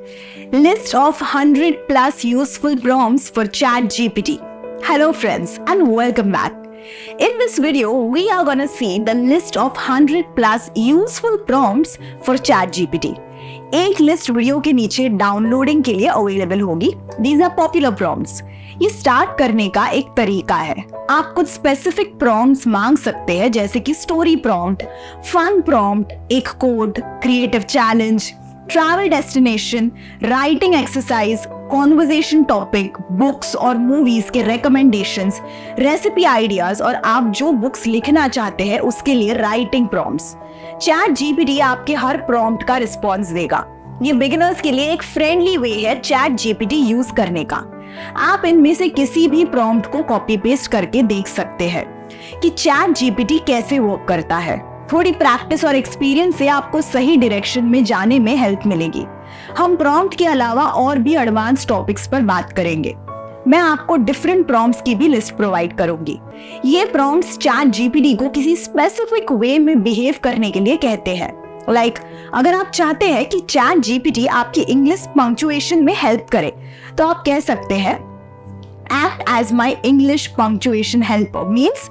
List of 100 plus useful prompts for ChatGPT. Hello friends and welcome back. In this video, we are gonna see the list of 100 plus useful prompts for ChatGPT. एक list video के नीचे downloading के लिए available होगी. These are popular prompts. ये start करने का एक तरीका है. आप कुछ स्पेसिफिक प्रॉम्प्ट्स मांग सकते हैं, जैसे कि स्टोरी प्रॉम्प्ट, फन प्रॉम्प्ट, एक code, creative challenge, travel destination, writing exercise, conversation topic, books और मूवीज के रिकमेंडेशंस, रेसिपी आइडियाज और आप जो बुक्स लिखना चाहते हैं उसके लिए राइटिंग प्रॉम्प्ट्स. चैट जीपीटी आपके हर प्रॉम्प्ट का रिस्पॉन्स देगा. ये बिगिनर्स के लिए एक फ्रेंडली वे है चैट जीपीटी यूज करने का. आप इनमें से किसी भी प्रॉम्प्ट को कॉपी पेस्ट करके देख सकते हैं कि चैट जीपीटी कैसे वर्क करता है. थोड़ी प्रैक्टिस और एक्सपीरियंस से आपको सही डायरेक्शन में जाने में हेल्प मिलेगी. हम प्रॉम्प्ट के अलावा और भी एडवांस टॉपिक्स पर बात करेंगे. मैं आपको डिफरेंट प्रॉम्प्ट्स की भी लिस्ट प्रोवाइड करूंगी. ये प्रॉम्प्ट्स चैट जीपीटी को किसी स्पेसिफिक वे में बिहेव करने के लिए कहते हैं. अगर आप चाहते हैं कि चैट जीपीटी आपकी इंग्लिश पंक्चुएशन में हेल्प करे, तो आप कह सकते हैं act as my English punctuation helper, means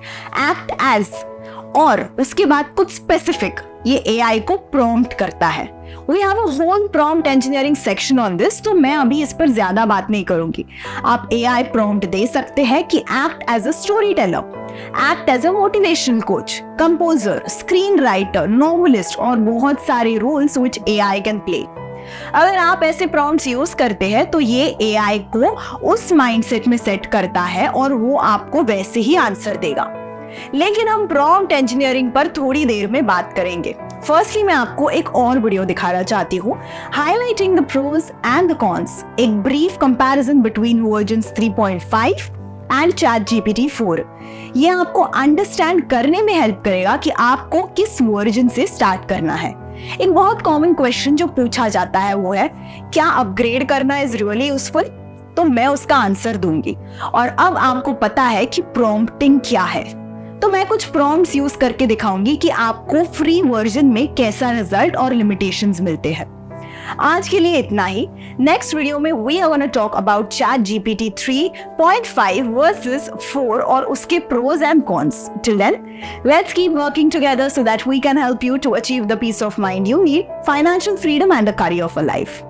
act as, और उसके बाद कुछ स्पेसिफिक ये एआई को प्रॉम्प्ट करता है. We have a whole prompt engineering section on this, तो मैं अभी इस पर ज्यादा बात नहीं करूंगी. आप AI प्रॉम्प्ट दे सकते हैं कि act as a storyteller, act as a motivational coach, composer, screenwriter, novelist और बहुत सारे roles which AI can play. अगर आप ऐसे प्रॉम्प्ट्स यूज करते हैं तो ये AI को उस माइंडसेट में सेट करता है और वो आपको वैसे ही आंसर देगा. लेकिन हम प्रॉम्प्ट इंजीनियरिंग पर थोड़ी देर में बात करेंगे. फर्स्टली मैं आपको एक और वीडियो दिखाना चाहती हूँ, highlighting the pros and the cons, एक brief comparison between versions 3.5 and ChatGPT 4. ये आपको अंडरस्टैंड करने में हेल्प करेगा कि आपको किस वर्जन से स्टार्ट करना है. एक बहुत कॉमन क्वेश्चन जो पूछा जाता है वो है, क्या अपग्रेड करना इज रियली यूजफुल? तो मैं उसका आंसर दूंगी. और अब आपको पता है कि प्रॉम्प्टिंग क्या है, तो मैं कुछ प्रॉम्प्ट्स यूज करके दिखाऊंगी कि आपको फ्री वर्जन में कैसा रिजल्ट और लिमिटेशंस मिलते हैं. आज के लिए इतना ही. नेक्स्ट वीडियो में we are gonna talk about ChatGPT 3.5 versus 4 और उसके pros and cons. Till then, let's keep working together so that we can help you to achieve the peace of mind you need, financial freedom and a career for life.